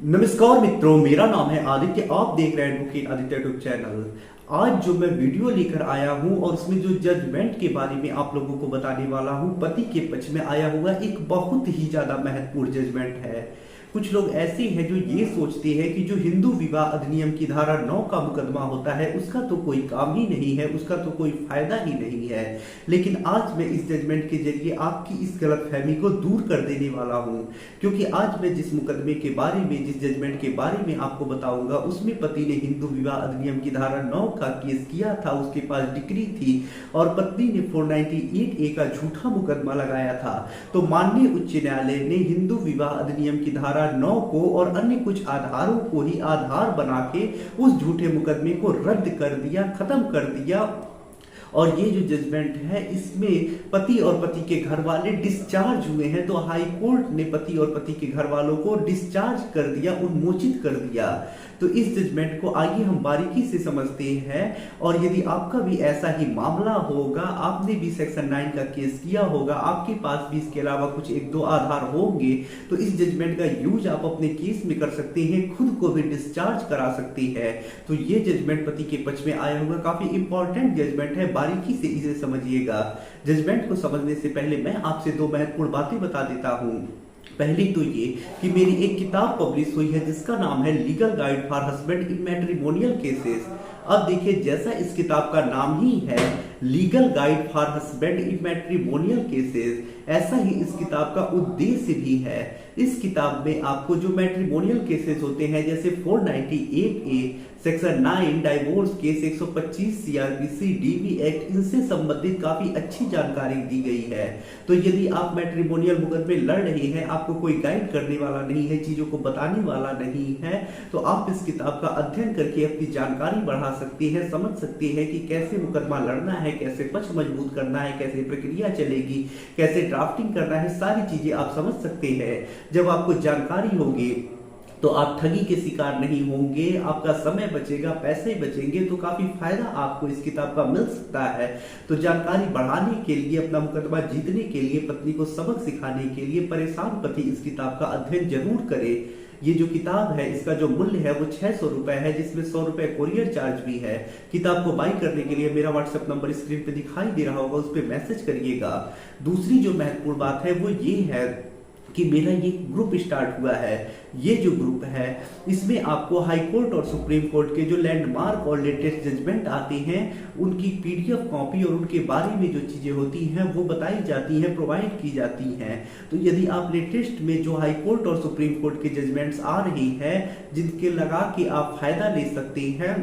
नमस्कार मित्रों, मेरा नाम है आदित्य। आप देख रहे हैं एडवोकेट आदित्य यूट्यूब चैनल। आज जो मैं वीडियो लेकर आया हूं और उसमें जो जजमेंट के बारे में आप लोगों को बताने वाला हूं, पति के पक्ष में आया हुआ एक बहुत ही ज्यादा महत्वपूर्ण जजमेंट है। कुछ लोग ऐसे हैं जो ये सोचते हैं कि जो हिंदू विवाह अधिनियम की धारा 9 का मुकदमा होता है उसका तो कोई काम ही नहीं है, उसका तो कोई फायदा ही नहीं है। लेकिन आज मैं इस जजमेंट के जरिए आपकी इस गलतफहमी को दूर कर देने वाला हूं, क्योंकि आज मैं जिस मुकदमे के बारे में, जिस जजमेंट के बारे में आपको बताऊंगा, उसमें पति ने हिंदू विवाह अधिनियम की धारा 9 का केस किया था। उसके पास डिग्री थी और पत्नी ने 498A का झूठा मुकदमा लगाया था। तो माननीय उच्च न्यायालय ने हिंदू विवाह अधिनियम की धारा 9 को और अन्य कुछ आधारों को ही आधार बना के उस झूठे मुकदमे को रद्द कर दिया, खत्म कर दिया। और ये जो जजमेंट है इसमें पति और पति के घर वाले डिस्चार्ज हुए हैं। तो हाई कोर्ट ने पति और पति के घर वालों को डिस्चार्ज कर दिया, उन्मोचित कर दिया। तो इस जजमेंट को आइए हम बारीकी से समझते हैं। और यदि आपका भी ऐसा ही मामला होगा, आपने भी सेक्शन 9 का केस किया होगा, आपके पास भी इसके अलावा कुछ एक दो आधार होंगे, तो इस जजमेंट का यूज आप अपने केस में कर सकते हैं, खुद को भी डिस्चार्ज करा सकते हैं। तो ये जजमेंट पति के पक्ष में आया हुआ काफी इंपॉर्टेंट जजमेंट है, बारीकी से इसे समझिएगा। जजमेंट को समझने से पहले मैं आपसे दो महत्वपूर्ण बातें बता देता हूं। पहली तो ये कि मेरी एक किताब पब्लिश हुई है जिसका नाम है legal guide for husband in matrimonial cases. अब देखिए, जैसा इस किताब का नाम ही है legal guide for husband in matrimonial cases, ऐसा ही इस किताब का उद्देश्य भी है। इस किताब में आपको जो मैट्रिमोनियल केसेस होते हैं, जैसे 498A, section 9 divorce case, 125 CRPC, DV act, इनसे संबंधित काफी अच्छी जानकारी दी गई है। तो यदि आप मैट्रिमोनियल मुकदमे लड़ रहे हैं, आपको कोई गाइड करने वाला नहीं है, चीजों को बताने वाला नहीं है, तो आप इस किताब का अध्ययन करके अपनी जानकारी बढ़ा सकते हैं, समझ सकते हैं कि कैसे मुकदमा लड़ना है, कैसे पक्ष मजबूत करना है, कैसे प्रक्रिया चलेगी, कैसे ड्राफ्टिंग करना है, सारी चीजें आप समझ सकते हैं। जब आपको जानकारी होगी तो आप ठगी के शिकार नहीं होंगे, आपका समय बचेगा, पैसे बचेंगे, तो काफी फायदा आपको इस किताब का मिल सकता है। तो जानकारी बढ़ाने के लिए, अपना मुकदमा जीतने के लिए, पत्नी को सबक सिखाने के लिए परेशान पति इस किताब का अध्ययन जरूर करे। ये जो किताब है इसका जो मूल्य है वो 600 रुपए है, जिसमें 100 रुपए कोरियर चार्ज भी है। किताब को बाई करने के लिए मेरा व्हाट्सएप नंबर स्क्रीन पे दिखाई दे रहा होगा, उस पर मैसेज करिएगा। दूसरी जो महत्वपूर्ण बात है वो ये है कि मेरा ये ग्रुप स्टार्ट हुआ है। ये जो ग्रुप है इसमें आपको हाई कोर्ट और सुप्रीम कोर्ट के जो लैंडमार्क और लेटेस्ट जजमेंट आते हैं उनकी PDF कॉपी और उनके बारे में जो चीजें होती हैं वो बताई जाती हैं, प्रोवाइड की जाती हैं। तो यदि आप लेटेस्ट में जो हाई कोर्ट और सुप्रीम कोर्ट के जजमेंट्स आ रही हैं, जिनके लगा के आप फायदा ले सकते हैं,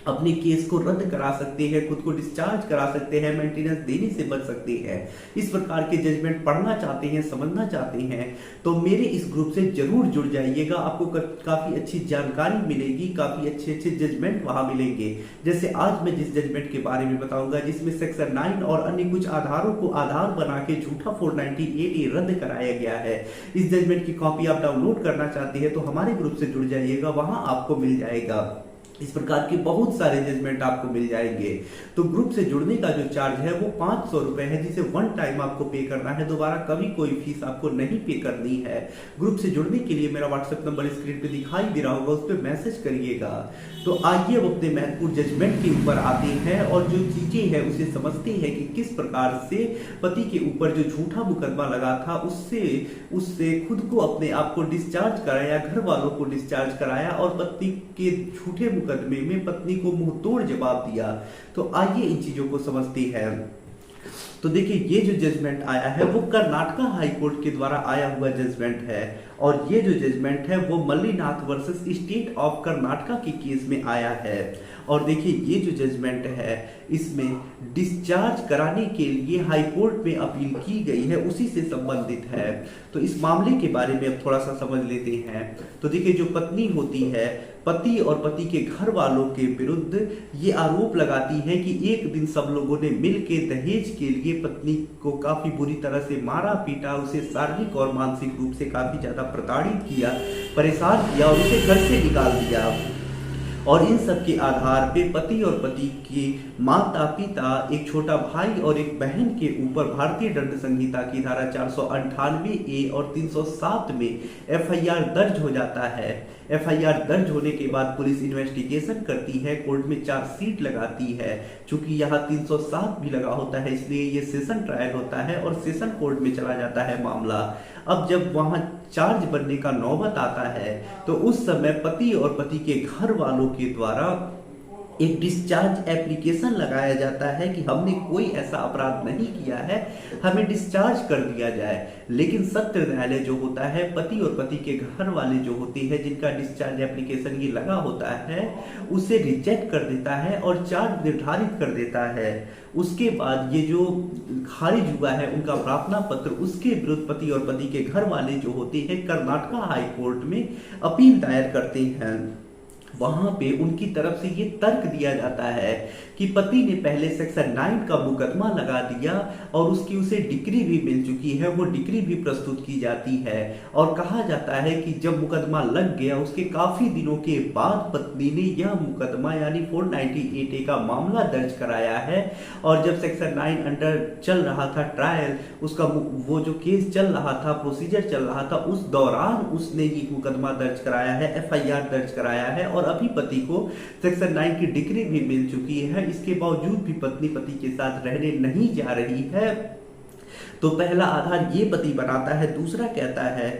अपने केस को रद्द करा सकते हैं, खुद को डिस्चार्ज करा सकते हैं, मेंटेनेंस देने से बच सकते हैं, इस प्रकार के जजमेंट पढ़ना चाहते हैं, समझना चाहते हैं, तो मेरे इस ग्रुप से जरूर जुड़ जाइएगा। आपको काफी अच्छी जानकारी मिलेगी, काफी अच्छे अच्छे जजमेंट वहां मिलेंगे। जैसे आज मैं जिस जजमेंट के बारे में बताऊंगा, जिसमें सेक्शन 9 और अन्य कुछ आधारों को आधार बना के झूठा 498A रद्द कराया गया है। इस जजमेंट की कॉपी आप डाउनलोड करना चाहते हैं तो हमारे ग्रुप से जुड़ जाइएगा, वहां आपको मिल जाएगा। इस प्रकार के बहुत सारे जजमेंट आपको मिल जाएंगे। तो ग्रुप से जुड़ने का जो चार्ज है वो 500 रुपए है, जिसे वन टाइम आपको पे करना है, दोबारा कभी कोई फीस आपको नहीं पे करनी है। ग्रुप से जुड़ने के लिए मेरा व्हाट्सएप नंबर स्क्रीन पे दिखाई दे रहा होगा, उस पर मैसेज करिएगा। तो आइए अब अपने महत्वपूर्ण जजमेंट के ऊपर आते हैं और जो चीजें हैं उसे समझते हैं कि किस प्रकार से पति के ऊपर जो झूठा मुकदमा लगा था उससे खुद को, अपने आप को डिस्चार्ज कराया, घर वालों को डिस्चार्ज कराया और पत्नी के झूठे मुकदमे में पत्नी को मुंह तोड़ जवाब दिया। तो आइए इन चीजों को समझते हैं। तो देखिए, ये जो जजमेंट आया है वो कर्नाटका हाई कोर्ट के द्वारा आया हुआ जजमेंट है और ये जो जजमेंट है वो Mallinath versus state of Karnataka के केस में आया है। और देखिए, ये जो जजमेंट है इसमें डिस्चार्ज कराने के लिए हाई कोर्ट में अपील की गई है, उसी से संबंधित है। तो इस मामले के बारे में अब थोड़ा सा समझ लेते हैं। तो देखिए, जो पत्नी होती है, पति और पति के घर वालों के विरुद्ध ये आरोप लगाती है कि एक दिन सब लोगों ने मिलकर दहेज के लिए पत्नी को काफी बुरी तरह से मारा पीटा, उसे शारीरिक और मानसिक रूप से काफी ज्यादा प्रताड़ित किया, परेशान किया और उसे घर से निकाल दिया। और इन सब के आधार पे पति और पति के माता पिता, एक छोटा भाई और एक बहन के ऊपर भारतीय दंड संहिता की धारा 498A और 307 में एफआईआर दर्ज हो जाता है। एफआईआर दर्ज होने के बाद पुलिस इन्वेस्टिगेशन करती है, कोर्ट में चार्जशीट लगाती है। चूंकि यहाँ 307 भी लगा होता है इसलिए ये सेशन ट्रायल होता है और सेशन कोर्ट में चला जाता है मामला। अब जब वहां चार्ज बनने का नौबत आता है तो उस समय पति और पति के घर वालों के द्वारा एक डिस्चार्ज एप्लीकेशन लगाया जाता है कि हमने कोई ऐसा अपराध नहीं किया है, हमें डिस्चार्ज कर दिया जाए। लेकिन सत्र न्यायालय जो होता है पति और पति के घर वाले जो होते हैं जिनका डिस्चार्ज एप्लीकेशन ये लगा होता है उसे रिजेक्ट कर देता है और चार्ज निर्धारित कर देता है। उसके बाद ये जो खारिज हुआ है उनका प्रार्थना पत्र, उसके विरुद्ध पति और पति के घर वाले जो होते हैं कर्नाटका हाई कोर्ट में अपील दायर करते हैं। वहां पे उनकी तरफ से ये तर्क दिया जाता है कि पति ने पहले सेक्शन 9 का मुकदमा लगा दिया और उसकी उसे डिक्री भी मिल चुकी है, वो डिक्री भी प्रस्तुत की जाती है और कहा जाता है कि जब मुकदमा लग गया उसके काफी दिनों के बाद पत्नी ने यह मुकदमा यानी 498A का मामला दर्ज कराया है। और जब सेक्शन 9 अंडर चल रहा था ट्रायल, उसका वो जो केस चल रहा था, प्रोसीजर चल रहा था, उस दौरान उसने ये मुकदमा दर्ज कराया है, एफआईआर दर्ज कराया है और अभी पति को सेक्शन 9 की डिग्री भी मिल चुकी है। इसके बावजूद भी पत्नी पति के साथ रहने नहीं जा रही है। तो पहला आधार ये पति बनाता है। दूसरा कहता है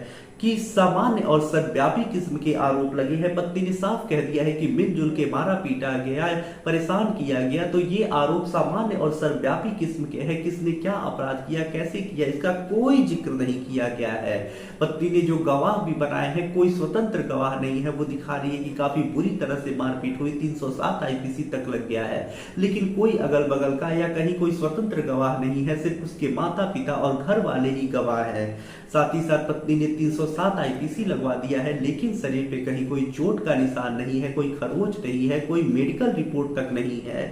कि सामान्य और सर्वव्यापी किस्म के आरोप लगे हैं। पत्नी ने साफ कह दिया है कि मिलजुल के मारा पीटा गया, परेशान किया गया। तो ये आरोप सामान्य और सर्वव्यापी किस्म के हैं। किसने क्या अपराध किया, कैसे किया, इसका कोई जिक्र नहीं किया गया है। पत्नी ने जो गवाह भी बनाए हैं कोई स्वतंत्र गवाह नहीं है। वो दिखा रही है कि काफी बुरी तरह से मारपीट हुई, 307 आईपीसी तक लग गया है, लेकिन कोई अगल बगल का या कहीं कोई स्वतंत्र गवाह नहीं है, सिर्फ उसके माता पिता और घर वाले ही गवाह है। साथ ही साथ पत्नी ने 307 आईपीसी लगवा दिया है, लेकिन शरीर पे कहीं कोई चोट का निशान नहीं है, कोई खरोच नहीं है, कोई मेडिकल रिपोर्ट तक नहीं है।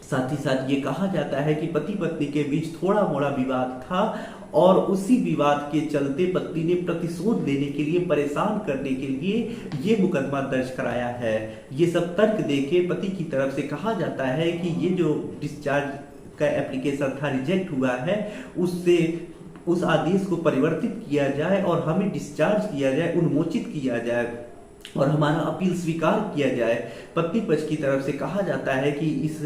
साथ ही साथ ये कहा जाता है कि पति पत्नी के बीच थोड़ा मोड़ा विवाद था और उसी विवाद के चलते पत्नी ने प्रतिशोध लेने के लिए, परेशान करने के लिए ये मुकदमा दर्ज कराया है। ये सब तर्क देके पति की तरफ से कहा जाता है कि ये जो डिस्चार्ज का एप्लीकेशन था रिजेक्ट हुआ है, उससे उस आदेश को परिवर्तित किया जाए और हमें डिस्चार्ज किया जाए, उन्मोचित किया जाए और हमारा अपील स्वीकार किया जाए। पत्नी पक्ष की तरफ से कहा जाता है कि इस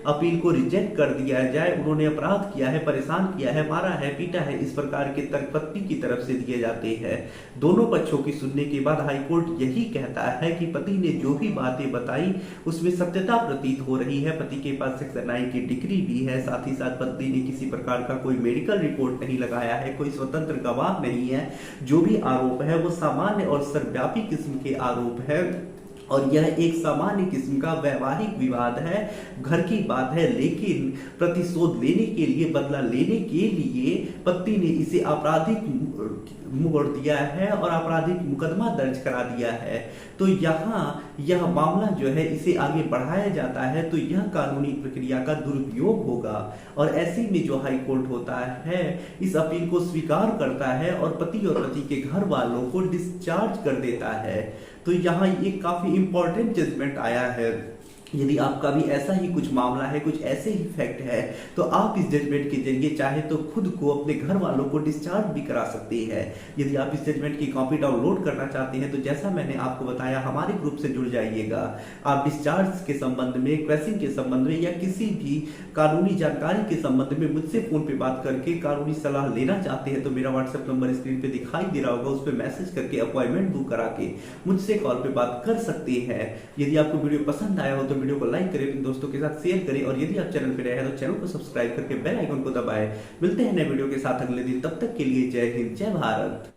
अपील को रिजेक्ट कर दिया जाए, उन्होंने अपराध किया है, परेशान किया है, मारा है, पीटा है, इस प्रकार के तर्क पत्नी की तरफ से दिए जाते हैं। दोनों पक्षों की सुनने के बाद हाईकोर्ट यही कहता है कि पति ने जो भी बातें बताई उसमें सत्यता प्रतीत हो रही है। पति के पास सेक्शन 9 की डिग्री भी है, साथ ही साथ पत्नी ने किसी प्रकार का कोई मेडिकल रिपोर्ट नहीं लगाया है, कोई स्वतंत्र गवाह नहीं है। जो भी आरोप है वो सामान्य और सर्वव्यापी किस्म के आरोप है और यह एक सामान्य किस्म का वैवाहिक विवाद है, घर की बात है। लेकिन प्रतिशोध लेने के लिए, बदला लेने के लिए पति ने इसे आपराधिक मोड़ दिया है और आपराधिक मुकदमा दर्ज करा दिया है। तो यहाँ यह मामला जो है इसे आगे बढ़ाया जाता है तो यह कानूनी प्रक्रिया का दुरुपयोग होगा और ऐसे में जो हाई कोर्ट होता है इस अपील को स्वीकार करता है और पति और पति के घर वालों को डिस्चार्ज कर देता है। तो यहाँ एक काफी इंपॉर्टेंट जजमेंट आया है। यदि आपका भी ऐसा ही कुछ मामला है, कुछ ऐसे ही फैक्ट है, तो आप इस जजमेंट के जरिए चाहे तो खुद को, अपने घर वालों को डिस्चार्ज भी करा सकते हैं। यदि आप इस जजमेंट की कॉपी डाउनलोड करना चाहते हैं तो जैसा मैंने आपको बताया हमारे ग्रुप से जुड़ जाइएगा। आप डिस्चार्ज के संबंध में, क्रैशिंग के संबंध में या किसी भी कानूनी जानकारी के संबंध में मुझसे फोन पे बात करके कानूनी सलाह लेना चाहते हैं तो मेरा व्हाट्सएप नंबर स्क्रीन पे दिखाई दे रहा होगा, उस पर मैसेज करके अपॉइंटमेंट बुक करा के मुझसे कॉल पे बात कर सकते हैं। यदि आपको वीडियो पसंद आया हो तो वीडियो को लाइक करें, अपने दोस्तों के साथ शेयर करें और यदि आप चैनल पर नए हैं तो चैनल को सब्सक्राइब करके बेल आइकन को दबाएं। मिलते हैं नए वीडियो के साथ अगले दिन, तब तक के लिए जय हिंद, जय भारत।